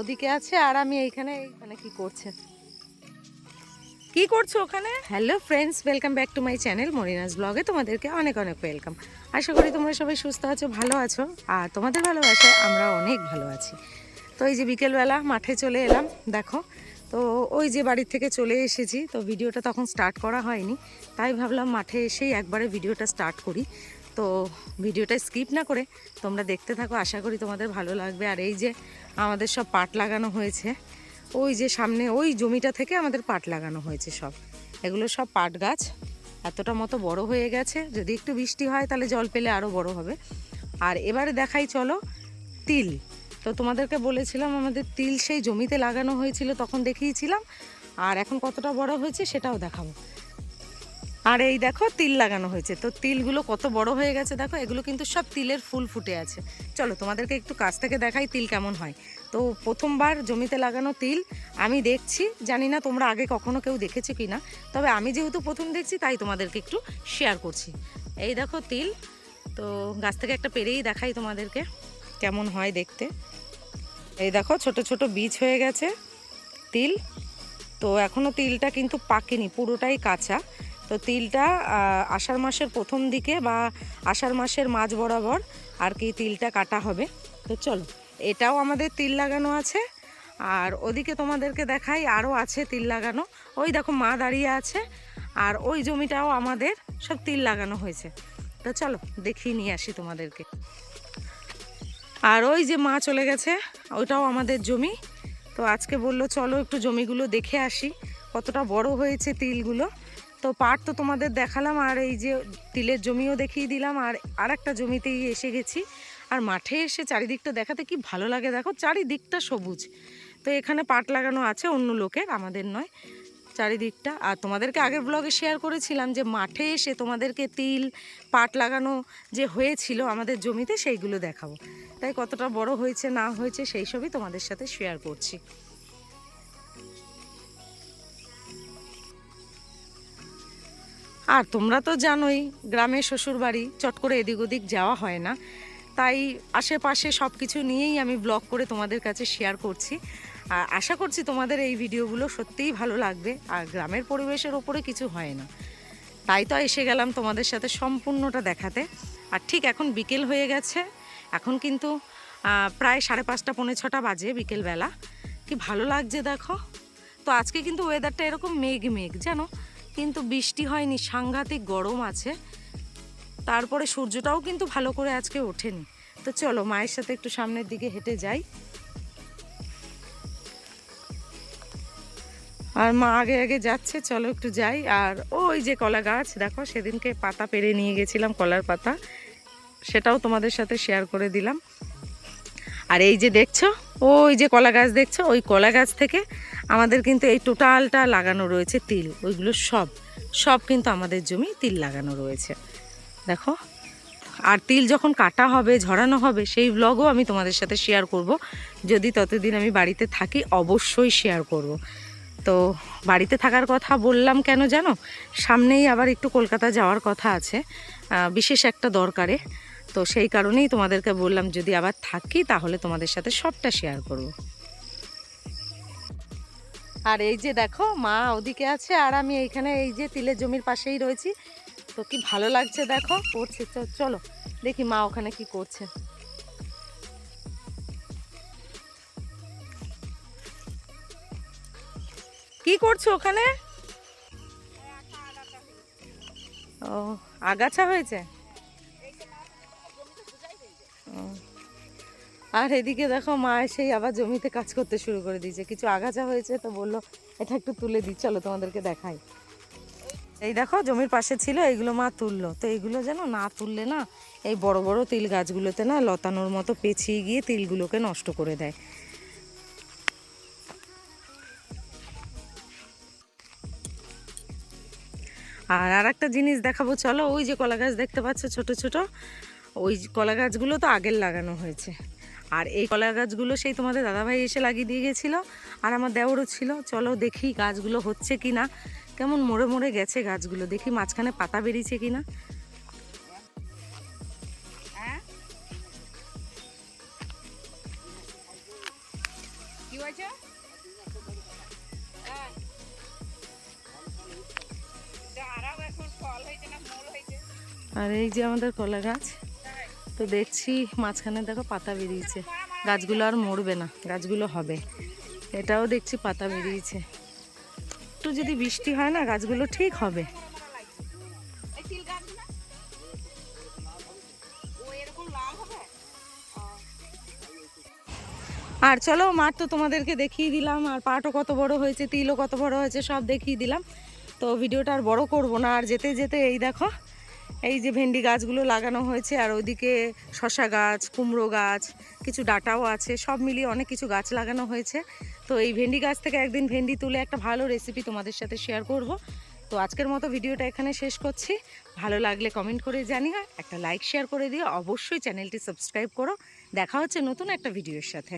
ওদিকে আছে আর আমি এইখানে কি করছে, কি করছো ওখানে? Hello friends, welcome back to my channel মরিনাস ব্লগে। তোমাদেরকে অনেক অনেক ওয়েলকাম। আশা করি তোমরা সবাই সুস্থ আছো, ভালো আছো, আর তোমাদের ভালোবাসায় আমরা অনেক ভালো আছি। তো এই যে বিকেলবেলা মাঠে চলে এলাম, দেখো। তো ওই যে বাড়ির থেকে চলে এসেছি, তো ভিডিওটা তখন স্টার্ট করা হয়নি, তাই ভাবলাম মাঠে এসেই একবারে ভিডিওটা স্টার্ট করি। তো ভিডিওটা স্কিপ না করে তোমরা দেখতে থাকো, আশা করি তোমাদের ভালো লাগবে। আর এই যে আমাদের সব পাট লাগানো হয়েছে, ওই যে সামনে ওই জমিটা থেকে আমাদের পাট লাগানো হয়েছে সব। এগুলো সব পাট গাছ, এতটা মতো বড় হয়ে গেছে, যদি একটু বৃষ্টি হয় তাহলে জল পেলে আরও বড় হবে। আর এবারে দেখাই চলো তিল। তো তোমাদেরকে বলেছিলাম আমাদের তিল সেই জমিতে লাগানো হয়েছিল, তখন দেখিয়েছিলাম। আর এখন কতটা বড় হয়েছে সেটাও দেখাবো। আর এই দেখো তিল লাগানো হয়েছে, তো তিলগুলো কত বড় হয়ে গেছে দেখো। এগুলো কিন্তু সব তিলের ফুল ফুটে আছে। চলো তোমাদেরকে একটু কাছ থেকে দেখাই তিল কেমন হয়। তো প্রথমবার জমিতে লাগানো তিল আমি দেখছি, জানি না তোমরা আগে কখনো কেউ দেখেছো কি না, তবে আমি যেহেতু প্রথম দেখছি তাই তোমাদেরকে একটু শেয়ার করছি। এই দেখো তিল, তো গাছ থেকে একটা পেরেই দেখাই তোমাদেরকে কেমন হয় দেখতে। এই দেখো ছোট ছোট বীজ হয়ে গেছে তিল। তো এখনও তিলটা কিন্তু পাকেনি, পুরোটাই কাঁচা। তো তিলটা আষাঢ় মাসের প্রথম দিকে বা আষাঢ় মাসের মাঝ বরাবর আর কি তিলটা কাটা হবে। তো চলো, এটাও আমাদের তিল লাগানো আছে। আর ওদিকে তোমাদেরকে দেখাই, আরও আছে তিল লাগানো। ওই দেখো মা দাঁড়িয়ে আছে, আর ওই জমিটাও আমাদের সব তিল লাগানো হয়েছে। তো চলো দেখিয়ে নিয়ে আসি তোমাদেরকে। আর ওই যে মা চলে গেছে, ওইটাও আমাদের জমি। তো আজকে বললো চলো একটু জমিগুলো দেখে আসি, কতটা বড় হয়েছে তিলগুলো। তো পাট তো তোমাদের দেখালাম, আর এই যে তিলের জমিও দেখিয়ে দিলাম। আর একটা জমিতেই এসে গেছি। আর মাঠে এসে চারিদিকটা দেখাতে কি ভালো লাগে, দেখো চারিদিকটা সবুজ। তো এখানে পাট লাগানো আছে অন্য লোকের, আমাদের নয়, চারিদিকটা। আর তোমাদেরকে আগের ব্লগে শেয়ার করেছিলাম যে মাঠে এসে তোমাদেরকে তিল পাট লাগানো যে হয়েছিল আমাদের জমিতে সেইগুলো দেখাবো। তাই কতটা বড় হয়েছে না হয়েছে সেই সবই তোমাদের সাথে শেয়ার করছি। আর তোমরা তো জানোই গ্রামে শ্বশুর বাড়ি, চট করে এদিক ওদিক যাওয়া হয় না, তাই আশেপাশে সব কিছু নিয়েই আমি ব্লগ করে তোমাদের কাছে শেয়ার করছি। আর আশা করছি তোমাদের এই ভিডিওগুলো সত্যিই ভালো লাগবে। আর গ্রামের পরিবেশের ওপরে কিছু হয় না, তাই তো এসে গেলাম তোমাদের সাথে সম্পূর্ণটা দেখাতে। আর ঠিক এখন বিকেল হয়ে গেছে, এখন কিন্তু প্রায় 5:30 পৌনে 6টা বাজে বিকেলবেলা। কি ভালো লাগছে দেখো। তো আজকে কিন্তু ওয়েদারটা এরকম মেঘ মেঘ জানো, কিন্তু বৃষ্টি হয়নি, সাংঘাতিক গরম আছে। তারপরে সূর্যটাও কিন্তু ভালো করে আজকে ওঠেনি। তো চলো মায়ের সাথে একটু সামনের দিকে হেঁটে যাই। আর মা আগে আগে যাচ্ছে, চলো একটু যাই। আর ওই যে কলা গাছ দেখো, সেদিনকে পাতা পেরে নিয়ে গেছিলাম, কলার পাতা, সেটাও তোমাদের সাথে শেয়ার করে দিলাম। আর এই যে দেখছো ওই যে কলা গাছ দেখছো, ওই কলা গাছ থেকে আমাদের কিন্তু এই টোটালটা লাগানো রয়েছে তিল। ওইগুলো সব সব কিন্তু আমাদের জমি তিল লাগানো রয়েছে দেখো। আর তিল যখন কাটা হবে, ঝরানো হবে, সেই ব্লগও আমি তোমাদের সাথে শেয়ার করব। যদি ততদিন আমি বাড়িতে থাকি অবশ্যই শেয়ার করব। তো বাড়িতে থাকার কথা বললাম কেন জানো, সামনেই আবার একটু কলকাতা যাওয়ার কথা আছে বিশেষ একটা দরকারে। তো সেই কারণেই তোমাদেরকে বললাম যদি আবার থাকি তাহলে তোমাদের সাথে সবটা শেয়ার করব। আর এই যে দেখো মা ওদিকে আছে, আর আমি এইখানে এই যে তিলের জমির পাশেই রয়েছি। তো কি ভালো লাগছে দেখো, করছে। চলো দেখি মা ওখানে কি করছে। কি করছো ওখানে? ও, আগাছা হয়েছে। আর এদিকে দেখো মা এসেই আবার জমিতে কাজ করতে শুরু করে দিয়েছে, কিছু আগাছা হয়েছে তো বললো এটা একটু তুলে দিই, চলো তোমাদেরকে দেখাই। এই দেখো জমির পাশে ছিল, এইগুলো মা তুললো। তো এইগুলো যেন না তুললে না, এই বড় বড় তিল গাছগুলোতে না লতানোর মতো পেঁচিয়ে গিয়ে তিলগুলোকে নষ্ট করে দেয়। আর একটা জিনিস দেখাবো চলো, ওই যে কলা গাছ দেখতে পাচ্ছ ছোট ছোট, ওই কলা গাছগুলো তো আগের লাগানো হয়েছে। আর এই কলা গাছগুলো সেই তোমাদের দাদাভাই এসে লাগিয়ে দিয়ে গেছিলো, আর আমার দেওরও ছিল। চলো দেখি গাছগুলো হচ্ছে কি না, কেমন মরে মরে গেছে গাছগুলো, দেখি মাঝখানে পাতা বেরিয়েছে কি না। কি হয়েছে? হ্যাঁ, আরাও এখন ফল হয়েছে না মোল হয়েছে? আর এই যে আমাদের কলা গাছ, তো দেখছি মাঝখানে দেখো পাতা বেরিয়েছে, গাছগুলো আর মরবে না, গাছগুলো হবে। এটাও দেখছি পাতা বেরিয়েছে, একটু যদি বৃষ্টি হয় না গাছগুলো ঠিক হবে। এই তিল গাছ না ও এরকম লাল হবে। আর চলো, মাঠ তো তোমাদেরকে দেখিয়ে দিলাম, আর পাটও কত বড় হয়েছে, তিলও কত বড় হয়েছে, সব দেখিয়ে দিলাম। তো ভিডিওটা আর বড় করব না। আর যেতে যেতে এই দেখো, এই যে ভেন্ডি গাছগুলো লাগানো হয়েছে, আর ওইদিকে শসা গাছ, কুমড়ো গাছ, কিছু ডাঁটাও আছে, সব মিলিয়ে অনেক কিছু গাছ লাগানো হয়েছে। তো এই ভেন্ডি গাছ থেকে একদিন ভেন্ডি তুলে একটা ভালো রেসিপি তোমাদের সাথে শেয়ার করব। তো আজকের মতো ভিডিওটা এখানে শেষ করছি। ভালো লাগলে কমেন্ট করে জানিও, একটা লাইক শেয়ার করে দিও, অবশ্যই চ্যানেলটি সাবস্ক্রাইব করো। দেখা হচ্ছে নতুন একটা ভিডিওর সাথে।